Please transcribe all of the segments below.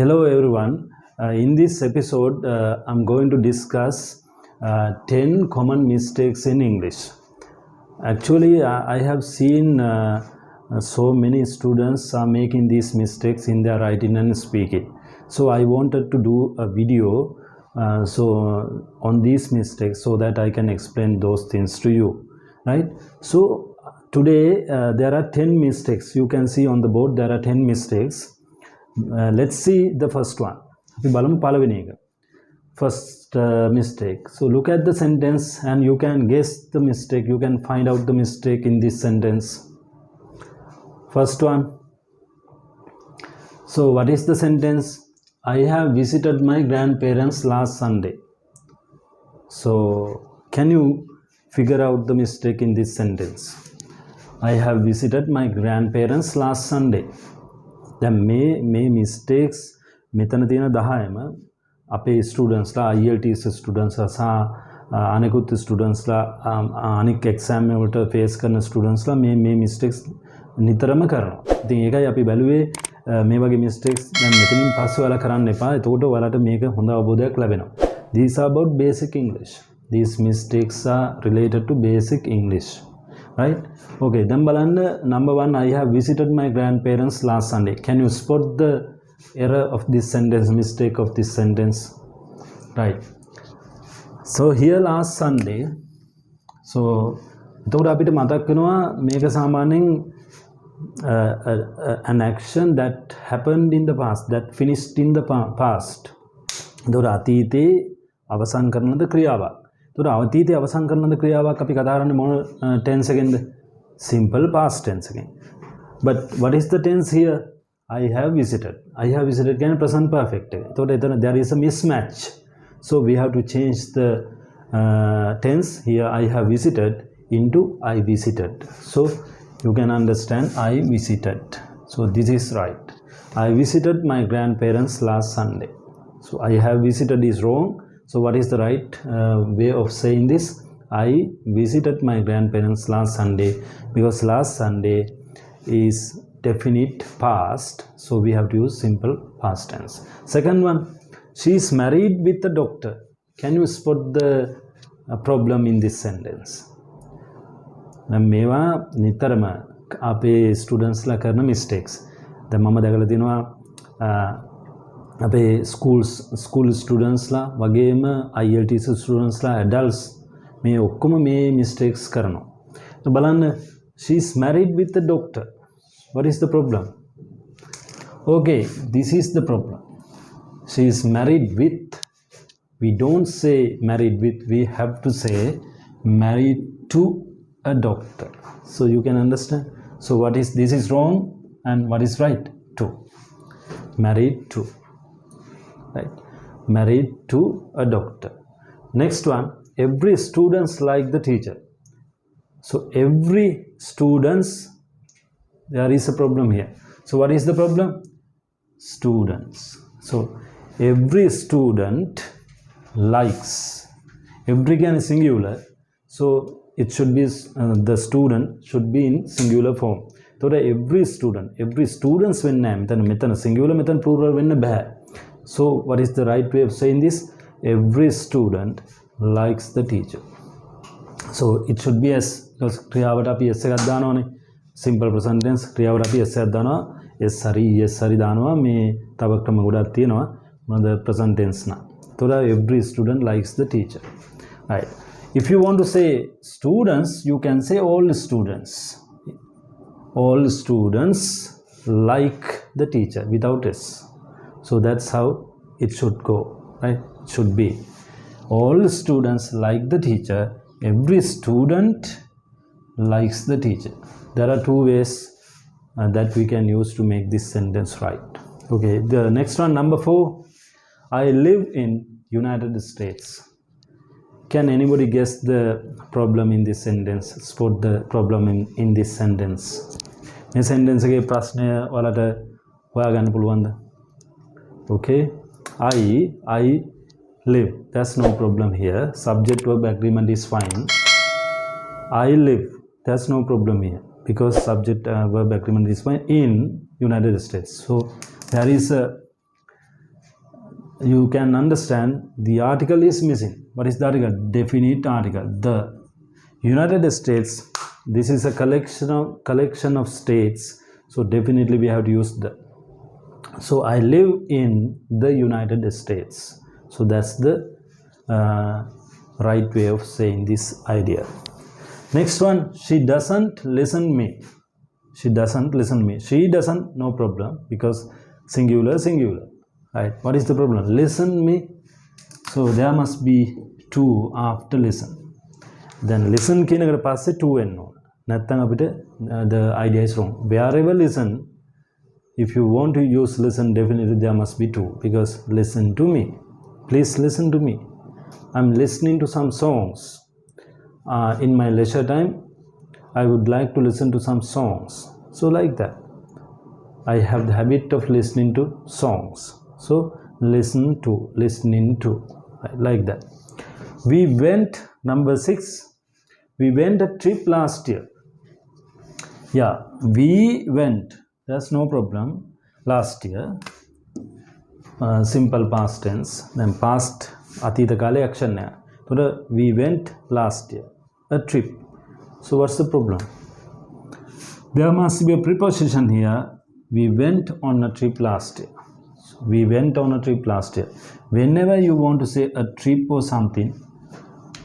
Hello everyone. In this episode, I'm going to discuss 10 common mistakes in English. Actually, I have seen so many students are making these mistakes in their writing and speaking. So I wanted to do a video on these mistakes so that I can explain those things to you. Right? So today there are 10 mistakes. You can see on the board there are 10 mistakes. Let's see the first one. First mistake. So look at the sentence and you can guess the mistake. You can find out the mistake in this sentence. First one. So what is the sentence? I have visited my grandparents last Sunday. So can you figure out the mistake in this sentence? I have visited my grandparents last Sunday. දැන් මේ mistakes මෙතන තියෙන 10ම අපේ ස්ටුඩන්ට්ස්ලා IELTS ස්ටුඩන්ට්ස්ලා සහ අනෙකුත් ස්ටුඩන්ට්ස්ලා අනික් exam වලට face කරන ස්ටුඩන්ට්ස්ලා මේ mistakes නිතරම කරනවා. ඉතින් ඒකයි අපි බැලුවේ මේ වගේ mistakes දැන් මෙතනින් පස්සේ ඔයාලා කරන්න එපා. එතකොට ඔයාලට මේක හොඳ අවබෝධයක් ලැබෙනවා. These are about basic English. These mistakes are related to basic English. Right? Okay, then balanna number 1, I have visited my grandparents last Sunday. Can you spot the error of this sentence, mistake of this sentence? Right. So here last Sunday, so එතකොට අපිට මතක් වෙනවා මේක සාමාන්‍යයෙන් an action that happened in the past, that finished in the past. එතකොට අතීතේ අවසන් කරන ලද ක්‍රියාවක්. तो अतीते अवसान करना क्रियावाक අපි කතා කරන්නේ මොන tense එකෙන්ද? Simple past tense එකෙන්. But what is the tense here? I have visited. I have visited කියන්නේ present perfect එක. එතකොට එතන there is a mismatch. So we have to change the tense here. I have visited into I visited. So you can understand I visited. So this is right. I visited my grandparents last Sunday. So I have visited is wrong. So what is the right way of saying this? I visited my grandparents last Sunday, because last Sunday is definite past. So we have to use simple past tense. Second one, she is married with a doctor. Can you spot the problem in this sentence? මේවා නිතරම අපේ ස්ටුඩන්ට්ස්ලා කරන mistakes. දැන් මම දැකලා තියෙනවා අපේ school ස්ටුඩන්ට්ස්ලා වගේම IELTS ස්ටුඩන්ට්ස්ලා ඇඩල්ට්ස් මේ ඔක්කොම මේ මිස්ටේක්ස් කරනවා. බලන්න, she is married with a doctor. What is the problem? Okay, this is the problem. She is married with. We don't say married with, we have to say married to a doctor. So you can understand. So what is this is wrong and what is right? To. Married to. Right, married to a doctor. Next one, every students like the teacher. So every students, there is a problem here. So what is the problem? Students. So every student likes. Every can is singular. So it should be the student should be in singular form. So every students when metan singular metan plural when bad. So what is the right way of saying this? Every student likes the teacher. So it should be as, because ක්‍රියාවට අපි s එකක් දානවානේ. Simple present tense ක්‍රියාවට අපි s එකක් දානවා. yes හරි දානවා. මේ තව ක්‍රම ගොඩක් තියෙනවා. මොනද present tense නා. එතකොට every student likes the teacher. Right. If you want to say students, you can say all students. All students like the teacher without s. So that's how it should go, right? It should be all students like the teacher. Every student likes the teacher. There are two ways that we can use to make this sentence right. Okay, the next one, number 4. I live in United States. Can anybody guess the problem in this sentence? Spot the problem in this sentence. මේ sentence එකේ ප්‍රශ්නය ඔයාලට හොයාගන්න පුළුවන්ද? Okay, I live. That's no problem here. Subject verb agreement is fine. I live. That's no problem here because subject verb agreement is fine in United States. So there is a you can understand the article is missing. What is the article? Definite article. The United States, this is a collection of states, so definitely we have to use the. So I live in the United States, so that's the right way of saying this idea. Next one, she doesn't listen me. She doesn't listen me. She doesn't, no problem, because singular, right? What is the problem? Listen me, so there must be two after listen. Then listen කියන එකට පස්සේ two වෙන්න ඕන. නැත්නම් අපිට the idea is wrong. Wherever listen, if you want to use listen, definitely there must be two, because listen to me, please listen to me, I'm listening to some songs. In my leisure time, I would like to listen to some songs. So like that, I have the habit of listening to songs. So listen to, listening to, like that. We went, number 6, we went a trip last year. Yeah, we went, that's no problem. Last year, simple past tense, then past අතීත කාලේ action නෑ. එතකොට we went last year a trip. So what's the problem? There must be a preposition here. We went on a trip last year. So we went on a trip last year. Whenever you want to say a trip or something,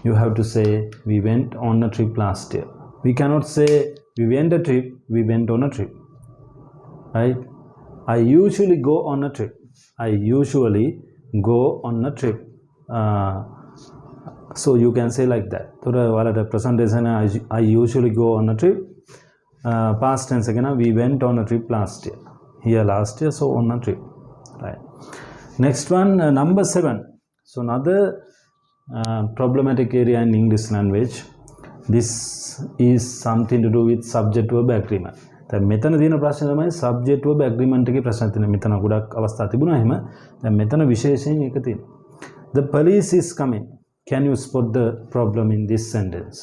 you have to say we went on a trip last year. We cannot say we went a trip, we went on a trip, right? I usually go on a trip. I usually go on a trip. So you can say like that. So presentation, I usually go on a trip. Past tense again, we went on a trip last year. Here last year, so on a trip, right? Next one, number 7. So another problematic area in English language. This is something to do with subject verb agreement. දැන් මෙතන තියෙන ප්‍රශ්නේ තමයි subject verb agreement එකේ ප්‍රශ්න තියෙනවා. මෙතන ගොඩක් අවස්ථා තිබුණා එහෙම. දැන් මෙතන විශේෂයෙන් එක තියෙනවා. The police is coming. Can you spot the problem in this sentence?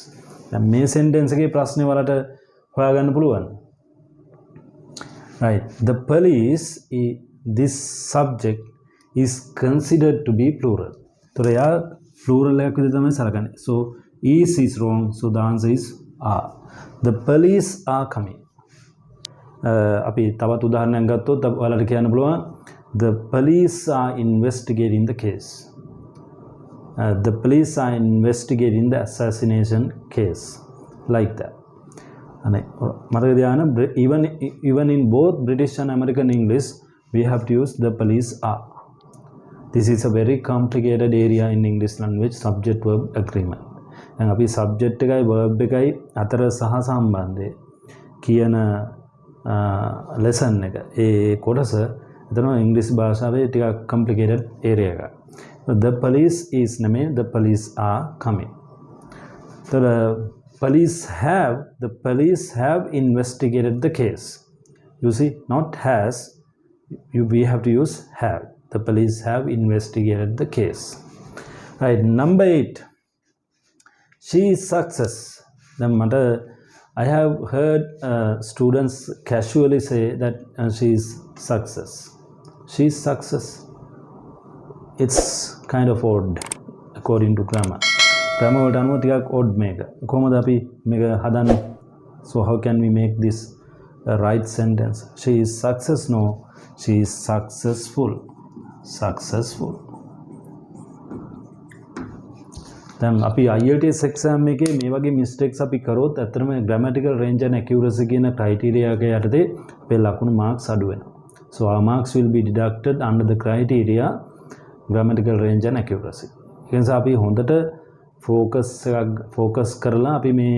දැන් මේ sentence එකේ ප්‍රශ්නේ වලට හොයාගන්න පුළුවන්. Right. The police, this subject is considered to be plural. So එයා plural එකක් විදිහට තමයි සලකන්නේ. So is wrong. So the answer is are. The police are coming. අපි තවත් උදාහරණයක් ගත්තොත් ඔයාලට කියන්න පුළුවන් the police are investigating the case. The police are investigating the assassination case, like that. And even in both British and American English, we have to use the police are. This is a very complicated area in English language, subject verb agreement. And අපි subject එකයි verb එකයි අතර සහ සම්බන්ධය කියන lesson එක ඒ කොටස එතන ඉංග්‍රීසි භාෂාවේ ටිකක් complicated area එකක්. The police is නෙමෙයි, the police are coming. So the police have investigated the case. You see, not has, we have to use have. The police have investigated the case. Right, number 8. She is success. Then I have heard students casually say that she is success. She is success. It's kind of odd according to grammar. Grammar වලට අනුව ටිකක් odd මේක. කොහොමද අපි මේක හදන්නේ? So how can we make this a right sentence? She is success. No, she is successful. Successful. දැන් අපි IELTS exam එකේ මේ වගේ mistakes අපි කරොත් ඇත්තටම grammatical range and accuracy කියන criteria එක යටතේ අපේ ලකුණු marks අඩු වෙනවා. So our marks will be deducted under the criteria grammatical range and accuracy. ඒ නිසා අපි හොඳට focus කරලා අපි මේ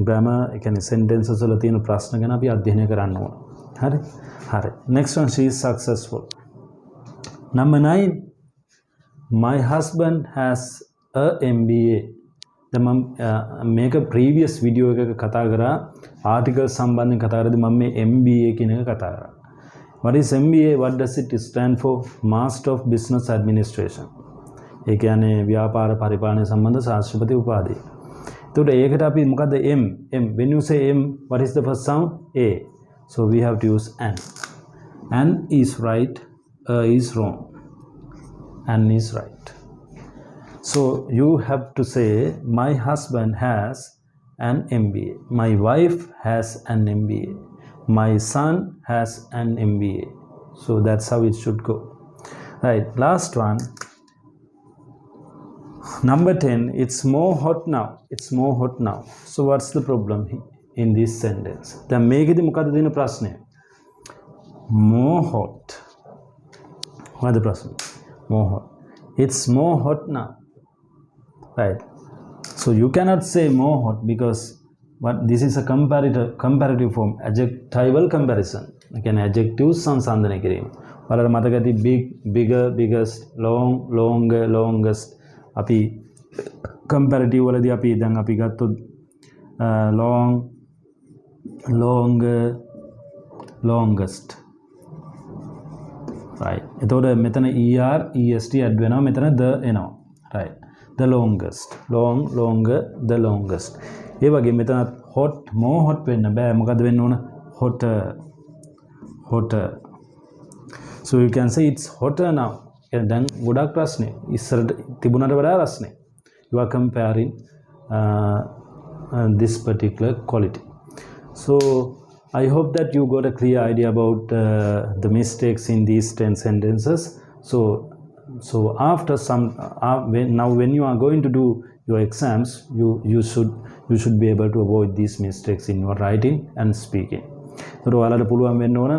grammar ඒ කියන්නේ sentences වල තියෙන ප්‍රශ්න ගැන අපි අධ්‍යයනය කරන්න ඕන. හරි? හරි. Next one, she is successful. Number 9. My husband has a MBA. දැන් මම මේක previous video එකක කතා කරා article සම්බන්ධයෙන් කතා කරද්දී මම මේ MBA කියන එක කතා කරා. What is MBA? What does it stand for? Master of Business Administration. ඒ කියන්නේ ව්‍යාපාර පරිපාලනය සම්බන්ධ ශාස්ත්‍රපති උපාධිය. එතකොට ඒකට අපි මොකද්ද M? When you say M, what is the first sound? A. So we have to use an. An is right, is wrong. N is right. So you have to say my husband has an MBA, my wife has an MBA, my son has an MBA. So that's how it should go. Right, last one. Number 10, it's more hot now. It's more hot now. So what's the problem in this sentence? දැන් මේකෙදි මොකද්ද දෙන ප්‍රශ්නය? More hot. මොකද්ද ප්‍රශ්නේ? More hot. It's more hot now. Right. So you cannot say more hot because this is a comparative form, adjectival comparison. Again, adjectives සංසන්දනය කිරීම. බලන්න මතක ඇති big, bigger, biggest, long, longer, longest. අපි comparative වලදී අපි දැන් අපි ගත්තොත් long, longer, longest. Right. එතකොට මෙතන er, est add වෙනවා, මෙතන the එනවා. Right. The longest, long, longer, the longest. ඒ වගේ මෙතන hot, more hot වෙන්න බෑ. මොකද වෙන්න ඕන? Hotter, hotter. So you can say it's hotter now. දැන් ගොඩක් ප්‍රශ්නේ ඉස්සරට තිබුණාට වඩා රස්නේ. You are comparing this particular quality. So I hope that you got a clear idea about the mistakes in these 10 sentences. So after some when you are going to do your exams, you should be able to avoid these mistakes in your writing and speaking. So ඔයාලට පුළුවන් වෙන්න ඕන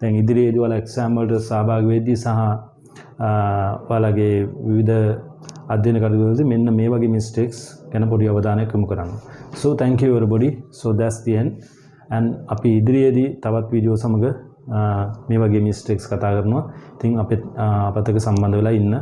දැන් ඉදිරියේදී ඔයාලා exam වලට සහභාගී වෙද්දී සහ ඔයාලගේ විවිධ අධ්‍යයන කටයුතුවලදී මෙන්න මේ වගේ mistakes ගැන පොඩි අවධානයක් යොමු කරන්න. So thank you everybody. So that's the end. And අපි ඉදිරියේදී තවත් වීඩියෝ සමග මේ වගේ mistakes කතා කරනවා. ඉතින් අපිත් අපත් එක්ක සම්බන්ධ වෙලා ඉන්න.